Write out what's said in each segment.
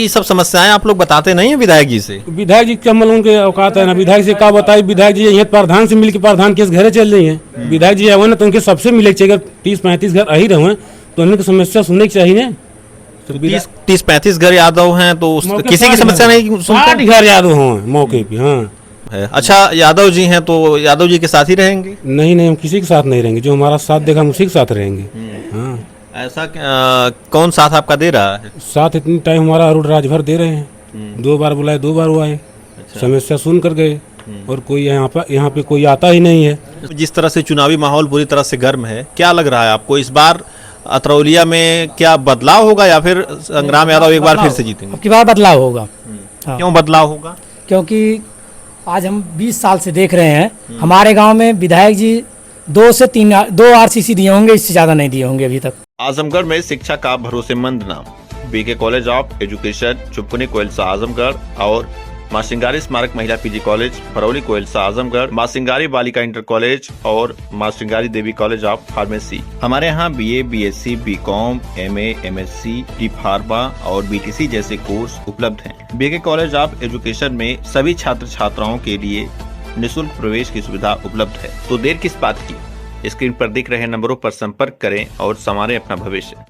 ये सब समस्याएं आप लोग बताते नहीं है विधायक जी से? विधायक जी कमल उनके औकात है ना, विधायक जी का बताई। विधायक जी यहाँ प्रधान से मिलकर प्रधान के घरे चल रही है। विधायक जी आवे ना तो उनके सबसे मिले चाहिए। अगर 30-35 घर आई रहे तो उनकी समस्या सुनने की चाहिए ना। तो 30-35 घर यादव हैं तो किसी की समस्या नहीं सुनते? 60 घर यादव हों मौके पे। हाँ है। अच्छा, यादव जी हैं तो यादव जी के साथ ही रहेंगे? नहीं, हम किसी के साथ नहीं रहेंगे। जो हमारा साथ देगा हम उसी के साथ रहेंगे। हाँ, ऐसा कौन साथ आपका दे रहा है? साथ इतनी टाइम हमारा अरुण राजभर दे रहे हैं। 2 बार बुलाए, 2 बार वो आए। समस्या सुन कर गए और कोई यहाँ पे कोई आता ही नहीं है। जिस तरह से चुनावी माहौल पूरी तरह से गर्म है, क्या लग रहा है आपको इस बार अतरौलिया में क्या बदलाव होगा या फिर संग्राम यादव एक बार फिर से जीतेंगे? अब की बार बदलाव होगा। हाँ। क्यों बदलाव होगा? क्योंकि आज हम 20 साल से देख रहे हैं हमारे गांव में विधायक जी 2 से 3 आरसीसी दिए होंगे, इससे ज्यादा नहीं दिए होंगे अभी तक। आजमगढ़ में शिक्षा का भरोसेमंद नाम BK college of education, Chupkuni Koilsa Azamgarh और मां सिंगारी स्मारक महिला पीजी कॉलेज, भरौली कोयलसा आजमगढ़, मां सिंगारी बालिका इंटर कॉलेज और मां Singari Devi college of pharmacy. हमारे यहाँ BA, BSc, BCom, MA, MSc, D pharma और बीटीसी जैसे कोर्स उपलब्ध हैं। बीके कॉलेज ऑफ एजुकेशन में सभी छात्र छात्राओं के लिए निःशुल्क प्रवेश की सुविधा उपलब्ध है। तो देर किस बात की? स्क्रीन पर दिख रहे नंबरों पर संपर्क करें और संवारें अपना भविष्य।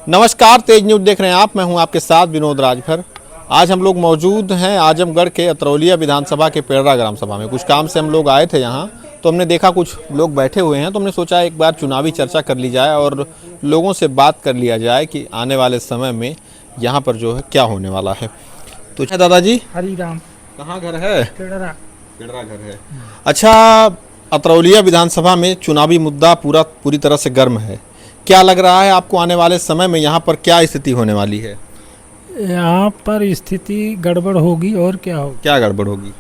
नमस्कार, तेज न्यूज देख रहे हैं आप। मैं हूं आपके साथ विनोद राजभर। आज हम लोग मौजूद हैं आजमगढ़ के अतरौलिया विधानसभा के पेड़रा ग्राम सभा में। कुछ काम से हम लोग आए थे यहाँ, तो हमने देखा कुछ लोग बैठे हुए हैं, तो हमने सोचा एक बार चुनावी चर्चा कर ली जाए और लोगों से बात कर लिया जाए कि आने वाले समय में यहाँ पर जो है क्या होने वाला है। तो दादाजी, हरिराम, कहाँ घर है? पेड़रा घर है। अच्छा, अतरौलिया विधानसभा में चुनावी मुद्दा पूरी तरह से गर्म है। क्या लग रहा है आपको आने वाले समय में यहाँ पर क्या स्थिति होने वाली है? यहाँ पर स्थिति गड़बड़ होगी और क्या होगी। क्या गड़बड़ होगी?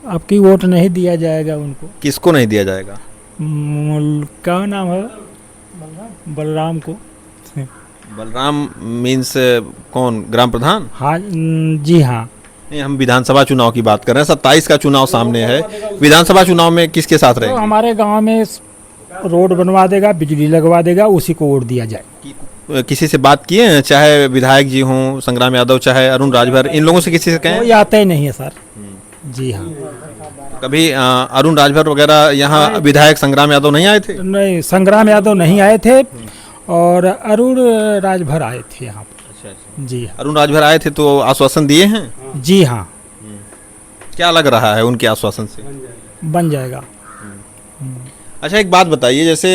आपकी वोट नहीं दिया जाएगा उनको। किसको नहीं दिया जाएगा? क्या नाम है? बलराम को। बलराम मीन्स कौन? ग्राम प्रधान? हाँ जी हाँ। नहीं, हम विधानसभा चुनाव की बात कर रहे हैं। 27 का चुनाव सामने है। विधानसभा चुनाव में किसके साथ रहेंगे? तो हमारे गांव में रोड बनवा देगा, बिजली लगवा देगा, उसी को वोट दिया जाए। किसी से बात किए हैं? चाहे विधायक जी हों संग्राम यादव, चाहे अरुण राजभर, इन लोगों से किसी से कहें? कोई आता ही नहीं है सर। जी हाँ। कभी अरुण राजभर वगैरह यहाँ विधायक संग्राम यादव नहीं आए थे? नहीं, संग्राम यादव नहीं आए थे और अरुण राजभर आए थे यहाँ पर। अच्छा। जी हाँ। अरुण राजभर आए थे तो आश्वासन दिए हैं? जी हाँ। क्या लग रहा है उनके आश्वासन से? बन जाएगा। अच्छा, एक बात बताइए, जैसे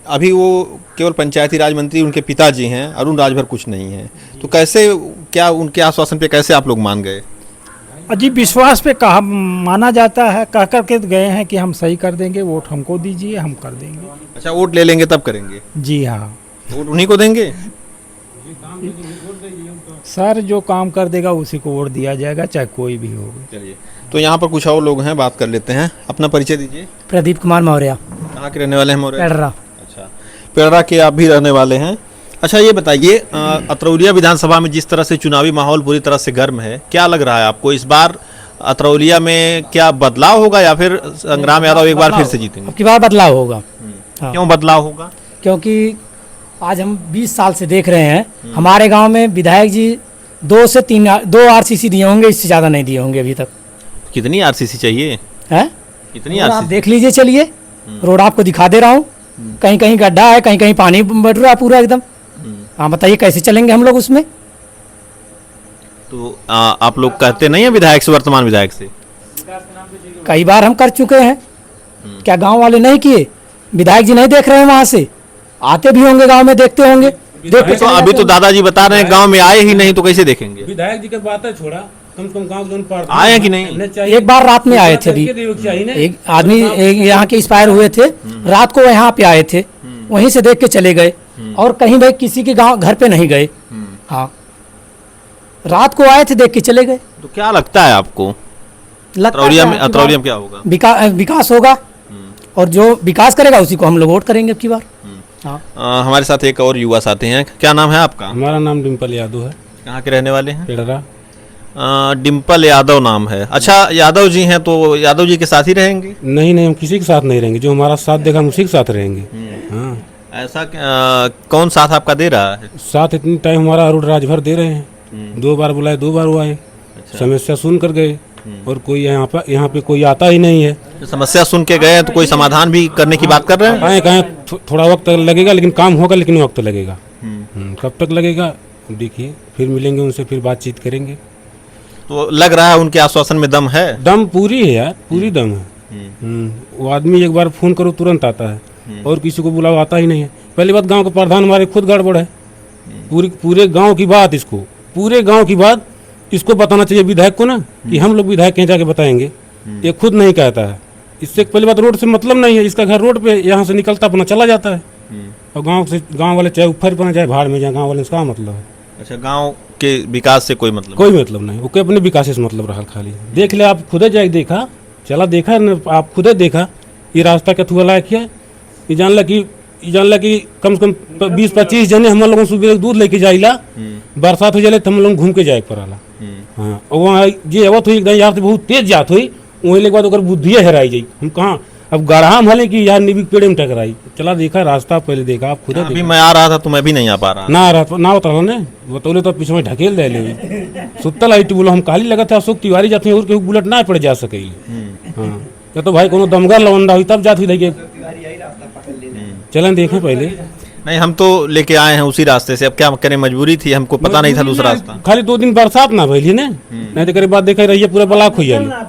अभी वो केवल पंचायती राज मंत्री उनके पिताजी हैं, अरुण राजभर कुछ नहीं है, तो कैसे, क्या उनके आश्वासन पे कैसे आप लोग मान गए? अजीब विश्वास पे कहा माना जाता है, कह करके गए हैं कि हम सही कर देंगे, वोट हमको दीजिए, हम कर देंगे। अच्छा, वोट ले लेंगे तब करेंगे? जी हाँ। वोट उन्हीं को देंगे? सर, जो काम कर देगा उसी को वोट दिया जाएगा, चाहे कोई भी हो। चलिए, तो यहाँ पर कुछ और लोग हैं, बात कर लेते हैं। अपना परिचय दीजिए। प्रदीप कुमार मौर्य। कहाँ के रहने वाले हैं? मौर्य। पेड़रा। अच्छा, पेड़रा के आप भी रहने वाले हैं। अच्छा, ये बताइए, अतरौलिया विधानसभा में जिस तरह से चुनावी माहौल पूरी तरह से गर्म है, क्या लग रहा है आपको इस बार अतरौलिया में क्या बदलाव होगा या फिर संग्राम यादव एक बार फिर से जीतेंगे? अब की बार बदलाव होगा। हाँ। क्यों बदलाव होगा? क्योंकि आज हम 20 साल से देख रहे हैं हमारे गांव में विधायक जी 2 आरसीसी दिए होंगे, इससे ज्यादा नहीं दिए होंगे अभी तक। कितनी आरसीसी चाहिए है? कितनी आप आरसीसी? देख लीजिए, चलिए रोड आपको दिखा दे रहा हूँ। कहीं कहीं गड्ढा है, कहीं कहीं पानी बढ़ रहा है पूरा एकदम। हाँ, बताइए कैसे चलेंगे हम लोग उसमें? तो आप लोग कहते नहीं है विधायक से, वर्तमान विधायक से? कई बार हम कर चुके हैं। क्या गांव वाले नहीं किए? विधायक जी नहीं देख रहे हैं? वहां से आते भी होंगे, गांव में देखते होंगे। तो अभी तो दादाजी बता रहे हैं गांव में आए ही नहीं, तो कैसे देखेंगे? विधायक जी की बात है, छोड़ा कम से कम गाँव आए हैं कि नहीं? एक बार रात में आए थे। अभी एक आदमी यहाँ के एक्सपायर हुए थे, रात को यहाँ पे आए थे, वहीं से देख के चले गए और कहीं भाई किसी के गांव घर पे नहीं गए। हाँ, रात को आए थे, देख के चले गए। तो क्या लगता है आपको अतरौलिया में क्या होगा? विकास होगा और जो विकास करेगा उसी को हम लोग वोट करेंगे अब की बार। हाँ। हमारे साथ एक और युवा साथी हैं। क्या नाम है आपका? हमारा नाम डिम्पल यादव है। कहाँ के रहने वाले हैं? पेड़रा। डिम्पल यादव नाम है। अच्छा, यादव जी हैं तो यादव जी के साथ ही रहेंगे? नहीं, हम किसी के साथ नहीं रहेंगे। जो हमारा साथ देगा हम उसी के साथ रहेंगे। हाँ। ऐसा कौन साथ आपका दे रहा है? साथ इतनी टाइम हमारा अरुण राजभर दे रहे हैं। 2 बार बुलाए 2 बार वो आए, समस्या सुन कर गए और कोई यहाँ पे कोई आता ही नहीं है। तो समस्या सुन के गए तो कोई समाधान भी करने की बात कर रहे हैं? कहें थोड़ा वक्त लगेगा, लेकिन काम होगा, लेकिन वक्त लगेगा। कब तक लगेगा देखिए, फिर मिलेंगे उनसे, फिर बातचीत करेंगे। तो लग रहा है उनके आश्वासन में दम है? दम पूरी है यार, पूरी दम है। वो आदमी एक बार फोन करो तुरंत आता है और किसी को बुलाओ आता ही नहीं है। पहली बात, गांव के प्रधान हमारे खुद गड़बड़ है। पूरे गांव की बात पूरे गांव की बात इसको बताना चाहिए विधायक को ना, कि हम लोग विधायक कहीं जाके बताएंगे। ये खुद नहीं कहता है। इससे पहली बात, रोड से मतलब नहीं है, इसका घर रोड पे, यहाँ से निकलता अपना चला जाता है। और गांव वाले चाहे ऊपर पर चाहे भाड़ में जाए, गांव वाले से क्या मतलब है? अच्छा, गांव के विकास से कोई मतलब? कोई मतलब नहीं, वो अपने विकास से मतलब रहा। खाली देख ले, आप खुदे जाके देखा, चला देखा न, आप खुदे देखा ये रास्ता क्या थुआ लायक है? ये जानला कि कम से कम 20-25 जने हम लोगों सुबह दूध लेके जाइला, बरसात हो जाए तो हम लोग घूम के जाए पड़ाला। हाँ, और वहाँ ये आवत हुई एकदम यार से बहुत तेज जात हुई, वही के बाद ओकर बुद्धिए हेराई जाई। हम कहाँ अब गढ़ा में हले कि यार निबी पेड़ में टकराई। चला देखा रास्ता, पहले देखा, आप खुद अभी मैं आ रहा था तो मैं भी नहीं आ पा रहा ना उतरा ने बतौले तो पीछे में ढकेल दे ले सुतल आई बोलो। हम काली लगा था अशोक तिवारी जाते हैं और केहू बुलेट ना पड़ जा सके। हाँ, या तो भाई कोनो दमगर लवंडा हुई तब जात हुई देखिए। चलें देखें पहले। नहीं, हम तो लेके आए हैं उसी रास्ते से। अब क्या करें, मजबूरी थी, हमको पता नहीं था दूसरा रास्ता। खाली 2 दिन बरसात ना भइली ने, नहीं तो करे बाद देखे रहिए पूरा ब्लॉक हो जाए।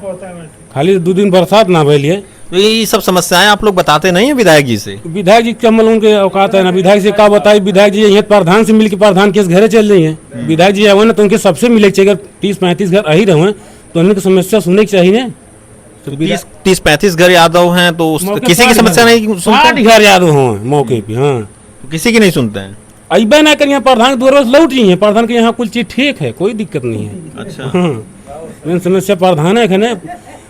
खाली 2 दिन बरसात ना भइली। तो ये सब समस्याएं आप लोग बताते नहीं है विधायक जी से? विधायक जी कमल उनके औकात है ना, विधायक जी का बताई। विधायक जी यहाँ प्रधान से मिलकर प्रधान के घरे चल रही है। विधायक जी आवे ना तो उनके सबसे मिले चाहिए। अगर 30-35 घर आई रहे तो उनकी समस्या सुनने की चाहिए ना। तो 30-35 घर यादव हैं तो किसी की समस्या नहीं सुनते? 60 घर यादव हो मौके पे। हाँ, तो किसी की नहीं सुनते हैं? अबे ना कर यहाँ प्रधान 2 रोज लौट रही है। प्रधान के यहाँ कुल चीज ठीक है, कोई दिक्कत नहीं है। अच्छा। हाँ, समस्या प्रधान है।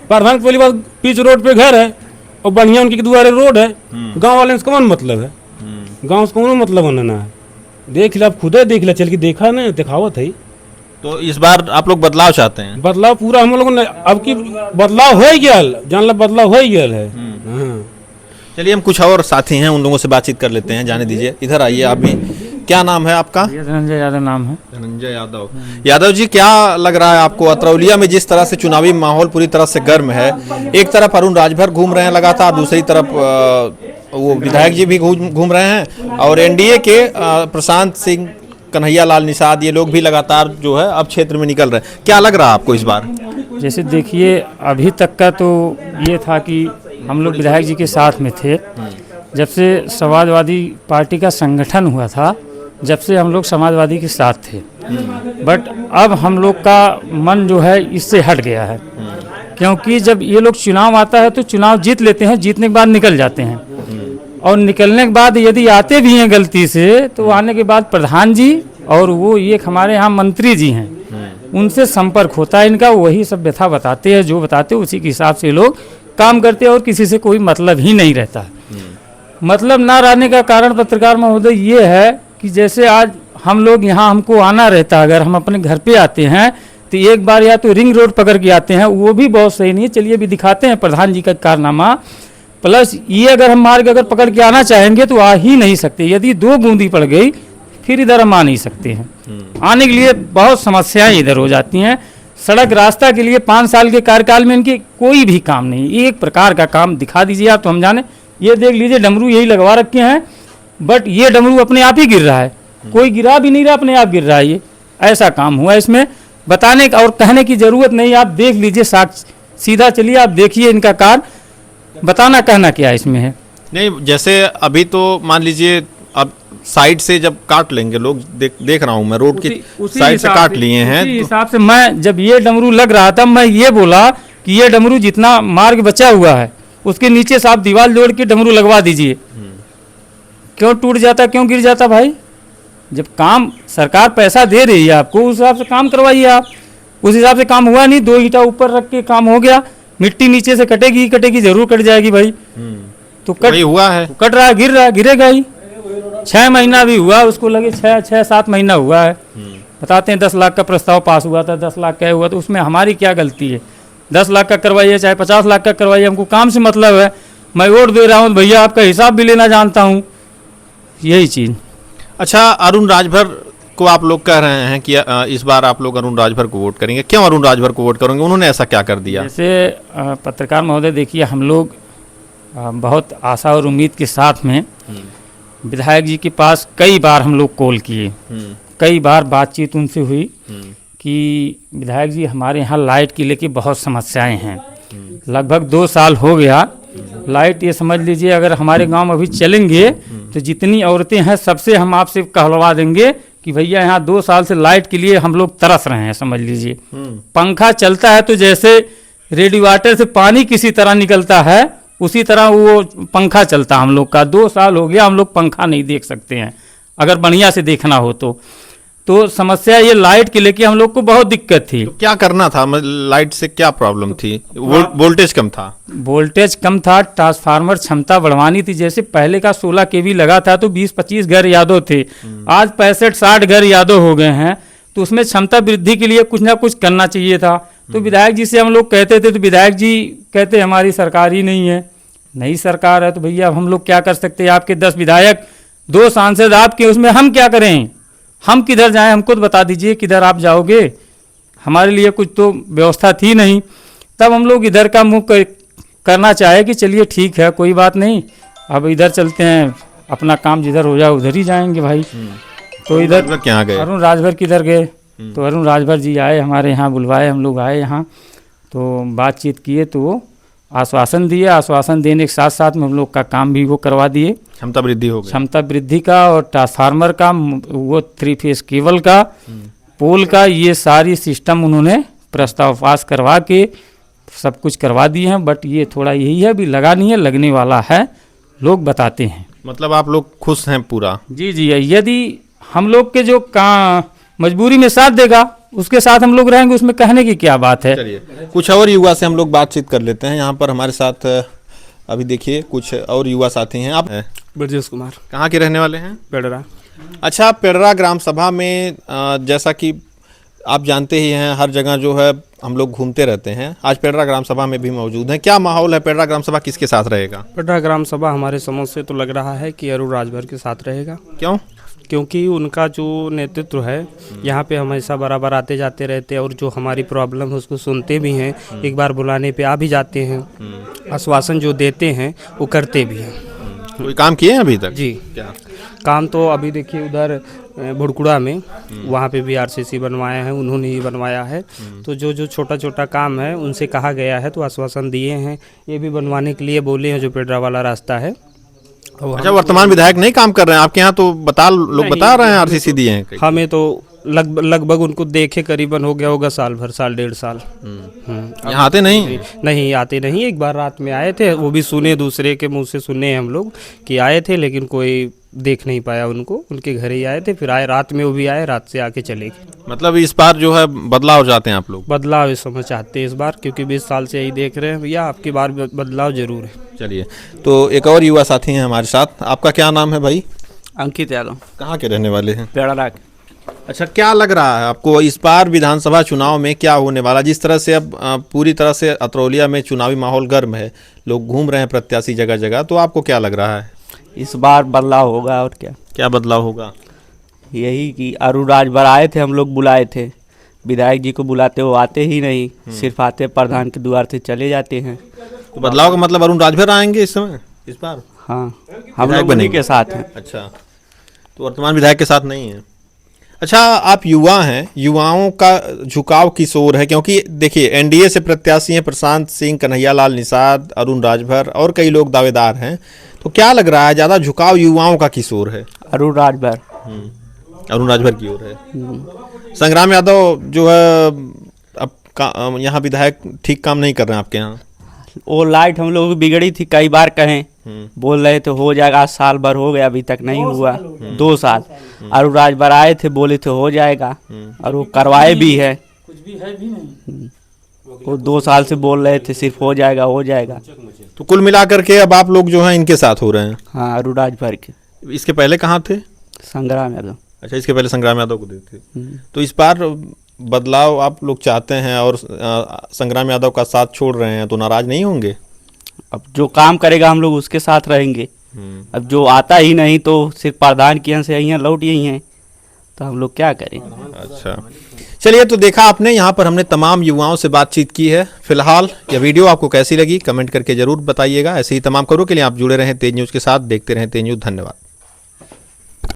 प्रधान पहली बात, पिच रोड पे घर है और बढ़िया उनकी दुआरे रोड है। गांव वाले से कौन मतलब है? गांव से कौन मतलब होना है? देख ले, आप खुदे देख ले, चल के देखा ना, दिखावत है। तो इस बार आप लोग बदलाव चाहते हैं? बदलाव पूरा हम लोगों ने अब की बदलाव हो गया, जान लो बदलाव हो गया है। हाँ। चलिए, हम कुछ और साथी हैं उन लोगों से बातचीत कर लेते हैं, जाने दीजिए। इधर आइए आप भी। क्या नाम है आपका? धनंजय यादव नाम है। धनंजय यादव। यादव जी, क्या लग रहा है आपको अतरौलिया में जिस तरह से चुनावी माहौल पूरी तरह से गर्म है? एक तरफ अरुण राजभर घूम रहे हैं लगातार, दूसरी तरफ वो विधायक जी भी घूम रहे हैं, और एनडीए के प्रशांत सिंह, कन्हैया लाल निषाद, ये लोग भी लगातार जो है अब क्षेत्र में निकल रहे हैं। क्या लग रहा है आपको इस बार? जैसे देखिए, अभी तक का तो ये था कि हम लोग विधायक जी के साथ में थे। जब से समाजवादी पार्टी का संगठन हुआ था, जब से हम लोग समाजवादी के साथ थे। बट अब हम लोग का मन जो है इससे हट गया है, क्योंकि जब ये लोग चुनाव आता है तो चुनाव जीत लेते हैं, जीतने के बाद निकल जाते हैं, और निकलने के बाद यदि आते भी हैं गलती से, तो आने के बाद प्रधान जी और वो ये हमारे यहाँ मंत्री जी हैं, उनसे संपर्क होता है इनका। वही सब व्यथा बताते हैं, जो बताते हैं उसी के हिसाब से लोग काम करते हैं, और किसी से कोई मतलब ही नहीं रहता। मतलब ना रहने का कारण पत्रकार महोदय ये है कि जैसे आज हम लोग यहाँ, हमको आना रहता, अगर हम अपने घर पे आते हैं तो एक बार या तो रिंग रोड पकड़ के आते हैं, वो भी बहुत सही नहीं है। चलिए अभी दिखाते हैं प्रधान जी का कारनामा। प्लस ये अगर हम मार्ग अगर पकड़ के आना चाहेंगे तो आ ही नहीं सकते। यदि 2 बूंदी पड़ गई फिर इधर हम आ नहीं सकते हैं। आने के लिए बहुत समस्याएं इधर हो जाती हैं। सड़क रास्ता के लिए 5 साल के कार्यकाल में इनके कोई भी काम नहीं, एक प्रकार का काम दिखा दीजिए आप तो हम जाने। ये देख लीजिए, डमरू यही लगवा रखे हैं, बट ये डमरू अपने आप ही गिर रहा है, कोई गिरा भी नहीं रहा, अपने आप गिर रहा है। ये ऐसा काम हुआ, इसमें बताने का और कहने की जरूरत नहीं। आप देख लीजिए, साक्ष्य सीधा चलिए, आप देखिए इनका कार्य, बताना कहना क्या इसमें है। नहीं, जैसे अभी तो मान लीजिए अब साइड से जब काट लेंगे लोग, देख रहा हूँ मैं, रोड की साइड से काट लिए हैं। उसी हिसाब से मैं जब ये डमरू लग रहा था, मैं ये बोला कि ये डमरू जितना मार्ग बचा हुआ है उसके नीचे से आप दीवार जोड़ के डमरू लगवा दीजिए। क्यों टूट जाता, क्यों गिर जाता भाई? जब काम सरकार पैसा दे रही है आपको, उस हिसाब से काम करवाइए आप। उस हिसाब से काम हुआ नहीं, 2 ईंटा ऊपर रख के काम हो गया, मिट्टी नीचे से कटेगी, कटेगी जरूर कट जाएगी भाई। तो कट हुआ है, कट रहा है, गिर रहा है, गिरेगा ही। 6 महीना भी हुआ, उसको लगे 6-7 महीना हुआ है। बताते हैं 10 लाख का प्रस्ताव पास हुआ था, 10 लाख का हुआ, तो उसमें हमारी क्या गलती है? 10 लाख का करवाइए चाहे 50 लाख का करवाइए, हमको काम से मतलब है। मैं वोट दे रहा हूँ भैया, आपका हिसाब भी लेना जानता हूँ। यही चीज़। अच्छा, अरुण राजभर को आप लोग कह रहे हैं कि इस बार आप लोग अरुण राजभर को वोट करेंगे, क्यों अरुण राजभर को वोट करेंगे, उन्होंने ऐसा क्या कर दिया? जैसे पत्रकार महोदय, देखिए हम लोग बहुत आशा और उम्मीद के साथ में विधायक जी के पास कई बार हम लोग कॉल किए, कई बार बातचीत उनसे हुई कि विधायक जी हमारे यहाँ लाइट की लेके बहुत समस्याएं हैं। लगभग 2 साल हो गया लाइट, ये समझ लीजिए अगर हमारे गांव में अभी चलेंगे तो जितनी औरतें हैं सबसे हम आपसे कहलवा देंगे कि भैया यहाँ 2 साल से लाइट के लिए हम लोग तरस रहे हैं, समझ लीजिए। पंखा चलता है तो जैसे रेडी वाटर से पानी किसी तरह निकलता है उसी तरह वो पंखा चलता हम लोग का। 2 साल हो गया हम लोग पंखा नहीं देख सकते हैं, अगर बढ़िया से देखना हो तो समस्या ये लाइट के लेके हम लोग को बहुत दिक्कत थी। तो क्या करना था, लाइट से क्या प्रॉब्लम थी? वोल्टेज कम था? वोल्टेज कम था, ट्रांसफार्मर क्षमता बढ़वानी थी। जैसे पहले का 16 kV लगा था तो 20-25 घर यादव थे, आज 65-60 घर यादव हो गए हैं। तो उसमें क्षमता वृद्धि के लिए कुछ ना कुछ करना चाहिए था। तो विधायक जी से हम लोग कहते थे तो विधायक जी कहते हमारी सरकार ही नहीं है, नई सरकार है। तो भैया अब हम लोग क्या कर सकते हैं, आपके 10 विधायक 2 सांसद आपके, उसमें हम क्या करें, हम किधर जाएं, हमको तो बता दीजिए किधर आप जाओगे। हमारे लिए कुछ तो व्यवस्था थी नहीं। तब हम लोग इधर का मुँह करना चाहे कि चलिए ठीक है कोई बात नहीं, अब इधर चलते हैं, अपना काम जिधर हो जाए उधर ही जाएंगे भाई। तो इधर क्या गए, अरुण राजभर किधर गए, तो अरुण राजभर जी आए हमारे यहाँ, बुलवाए, हम लोग आए यहाँ तो बातचीत किए तो वो आश्वासन दिए। आश्वासन देने के साथ साथ में हम लोग का काम भी वो करवा दिए, क्षमता वृद्धि हो गई, क्षमता वृद्धि का और ट्रांसफार्मर का, वो 3 फेस केबल का, पोल का, ये सारी सिस्टम उन्होंने प्रस्ताव पास करवा के सब कुछ करवा दिए हैं। बट ये थोड़ा यही है, अभी लगा नहीं है, लगने वाला है, लोग बताते हैं। मतलब आप लोग खुश हैं पूरा? जी जी, यदि हम लोग के जो मजबूरी में साथ देगा उसके साथ हम लोग रहेंगे, उसमें कहने की क्या बात है। चलिए कुछ और युवा से हम लोग बातचीत कर लेते हैं। यहाँ पर हमारे साथ अभी देखिए कुछ और युवा साथी हैं। आप ब्रजेश कुमार, कहाँ के रहने वाले हैं? पेड़रा। अच्छा, पेड़रा ग्राम सभा में जैसा कि आप जानते ही हैं हर जगह जो है हम लोग घूमते रहते हैं, आज पेड़रा ग्राम सभा में भी मौजूद हैं। क्या माहौल है, पेड़रा ग्राम सभा किसके साथ रहेगा? पेड़रा ग्राम सभा हमारे समझ से तो लग रहा है कि अरुण राजभर के साथ रहेगा। क्यों? क्योंकि उनका जो नेतृत्व है यहाँ पे हमेशा बराबर आते जाते रहते हैं और जो हमारी प्रॉब्लम है उसको सुनते भी हैं, एक बार बुलाने पे आ भी जाते हैं, आश्वासन जो देते हैं वो करते भी हैं। कोई काम किए हैं अभी तक? जी, क्या काम तो अभी देखिए उधर भुड़कुड़ा में वहाँ पे भी आरसीसी बनवाया है, उन्होंने ही बनवाया है। तो जो जो छोटा छोटा काम है उनसे कहा गया है तो आश्वासन दिए हैं, ये भी बनवाने के लिए बोले हैं जो पेड़रा वाला रास्ता है। अच्छा, वर्तमान विधायक नहीं काम कर रहे हैं आपके यहाँ? तो लोग बता रहे हैं आरसीसी दिए हैं। हमें तो लगभग उनको देखे करीबन हो गया होगा साल भर, साल 1.5 साल। यहाँ आते नहीं? नहीं आते नहीं, एक बार रात में आए थे, वो भी सुने, दूसरे के मुंह से सुने हम लोग कि आए थे, लेकिन कोई देख नहीं पाया उनको, उनके घर ही आए थे, फिर आए रात में, वो भी आए, रात से आके चले गए। मतलब इस बार जो है बदलाव चाहते हैं आप लोग? बदलाव इस समय चाहते हैं इस बार, क्योंकि 20 साल से यही देख रहे हैं भैया, आपकी बार बदलाव जरूर है। चलिए, तो एक और युवा साथी हैं हमारे साथ। आपका क्या नाम है भाई? अंकित यादव, कहाँ के रहने वाले हैं? पेड़रा। अच्छा, क्या लग रहा है आपको इस बार विधानसभा चुनाव में क्या होने वाला? जिस तरह से अब पूरी तरह से अतरौलिया में चुनावी माहौल गर्म है, लोग घूम रहे हैं प्रत्याशी जगह जगह, तो आपको क्या लग रहा है इस बार बदलाव होगा? और क्या क्या बदलाव होगा? यही कि अरुण राजभर आए थे, हम लोग बुलाए थे, विधायक जी को बुलाते वो आते ही नहीं, सिर्फ आते प्रधान के द्वार से चले जाते हैं। तो बदलाव का मतलब अरुण राजभर आएंगे इस समय, इस बार? हाँ, हम लोग उन्हीं के साथ हैं। अच्छा, तो वर्तमान विधायक के साथ नहीं है। अच्छा, आप युवा हैं, युवाओं का झुकाव किस ओर है? क्योंकि देखिए एनडीए से प्रत्याशी हैं प्रशांत सिंह, कन्हैयालाल निषाद, अरुण राजभर और कई लोग दावेदार हैं, तो क्या लग रहा है ज़्यादा झुकाव युवाओं का किस ओर है? अरुण राजभर। अरुण राजभर की ओर है। संग्राम यादव जो है अब यहाँ विधायक ठीक काम नहीं कर रहे हैं आपके यहाँ? वो लाइट हम लोग की बिगड़ी थी, कई बार कहें, बोल रहे थे हो जाएगा, साल भर हो गया अभी तक नहीं हुआ, 2 साल। अरुण राजभर आए थे, बोले थे हो जाएगा, और वो करवाए भी है, कुछ भी है भी नहीं। वो 2 साल से बोल रहे थे सिर्फ हो जाएगा हो जाएगा। तो कुल मिलाकर के अब आप लोग जो हैं इनके साथ हो रहे हैं? हाँ, अरुण राजभर के। इसके पहले कहाँ थे? संग्राम यादव। अच्छा, इसके पहले संग्राम यादव को देते। तो इस बार बदलाव आप लोग चाहते हैं और संग्राम यादव का साथ छोड़ रहे हैं, तो नाराज नहीं होंगे? अब जो काम करेगा हम लोग उसके साथ रहेंगे। अब जो आता ही नहीं तो सिर्फ प्रधान के यहाँ से यहाँ लौट यही हैं, तो हम लोग क्या करें। अच्छा, चलिए, तो देखा आपने, यहाँ पर हमने तमाम युवाओं से बातचीत की है। फिलहाल यह वीडियो आपको कैसी लगी कमेंट करके जरूर बताइएगा। ऐसे ही तमाम खबरों के लिए आप जुड़े रहें तेज न्यूज़ के साथ, देखते रहें तेज न्यूज़। धन्यवाद।